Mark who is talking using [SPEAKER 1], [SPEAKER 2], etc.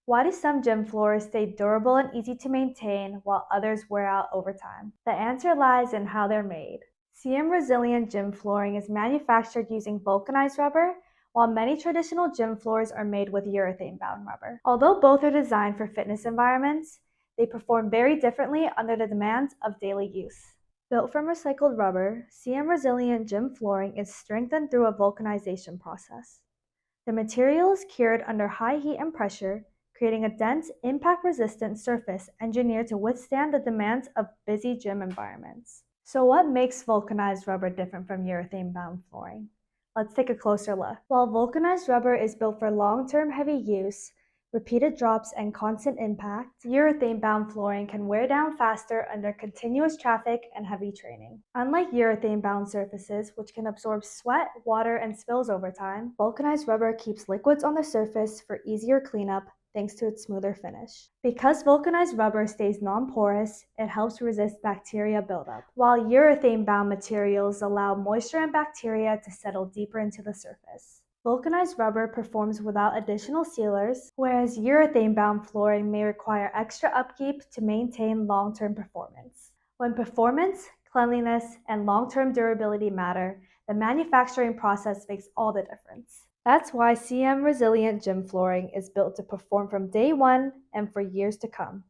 [SPEAKER 1] Why do some gym floors stay durable and easy to maintain while others wear out over time? The answer lies in how they're made. CM resilient gym flooring is manufactured using vulcanized rubber, while many traditional gym floors are made with urethane-bound rubber. Although both are designed for fitness environments, they perform very differently under the demands of daily use. Built from recycled rubber, CM resilient gym flooring is strengthened through a vulcanization process. The material is cured under high heat and pressure, creating a dense, impact-resistant surface engineered to withstand the demands of busy gym environments. So what makes vulcanized rubber different from urethane-bound flooring? Let's take a closer look. While vulcanized rubber is built for long-term heavy use, repeated drops, and constant impact, urethane-bound flooring can wear down faster under continuous traffic and heavy training. Unlike urethane-bound surfaces, which can absorb sweat, water, and spills over time, vulcanized rubber keeps liquids on the surface for easier cleanup thanks to its smoother finish. Because vulcanized rubber stays non-porous, it helps resist bacteria buildup, while urethane-bound materials allow moisture and bacteria to settle deeper into the surface. Vulcanized rubber performs without additional sealers, whereas urethane-bound flooring may require extra upkeep to maintain long-term performance. When performance, cleanliness, and long-term durability matter, the manufacturing process makes all the difference. That's why CM Resilient Gym Flooring is built to perform from day one and for years to come.